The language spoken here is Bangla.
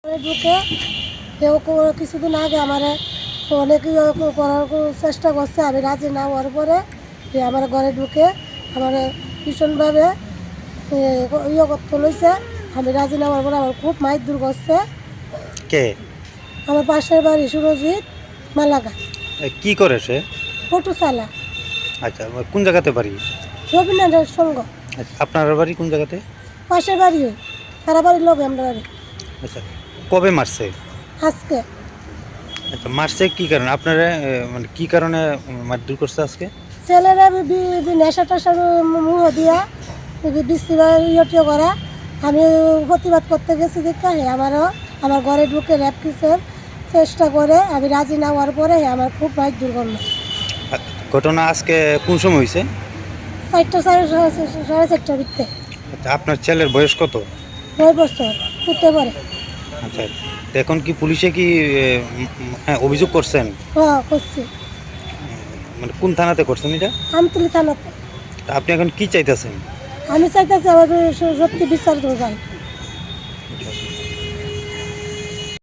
ঢুকে কেউ কিছুদিন আগে আমার অনেক করার চেষ্টা করছে, আমি রাজি না হওয়ার পরে আমার ঘরে ঢুকে আমার ভীষণভাবে করতে লইছে। আমি রাজি না হওয়ার পরে আমার খুব মারধর করছে। কে? আমার পাশের বাড়ি সুরজিৎ মালাগা। কি করে সে? ফটো চালা। আচ্ছা, কোন জায়গাতে বাড়ি? রবীন্দ্রনাথের সঙ্গ। আচ্ছা, আপনার বাড়ি কোন জায়গাতে? পাশের বাড়ি ওই সারা বাড়ির লোক আমরা বাড়ি। আচ্ছা, কবে মারছে? আজকে আচ্ছা, মারছে কি কারণে আপনারা মানে কি কারণে মারধর করছে আজকে? ছেলেরা নেশা টেশার মুহ দিয়া বৃষ্টিবার ইয়ে করা। আমি প্রতিবাদ করতে গেছি দেখে আমার ঘরে ঢুকে র্যাপ কিসের চেষ্টা করে, আমি রাজি না হওয়ার পরে আমার খুব মারধর করলো। ঘটনা আজকে কোন সময় হয়েছে? 4টা সাড়ে 4টার ভিতরে। আচ্ছা, আপনার ছেলের বয়স কত? 9 বছর উঠতে পারে। আচ্ছা, তো এখন কি পুলিশে কি অভিযোগ করছেন? হ্যাঁ করছি, মানে কোন থানাতে করছেন এটা? আমতলি থানাতে। তা আপনি এখন কি চাইতেছেন? আমি চাইতেছি আমার সত্যি বিচার করবেন।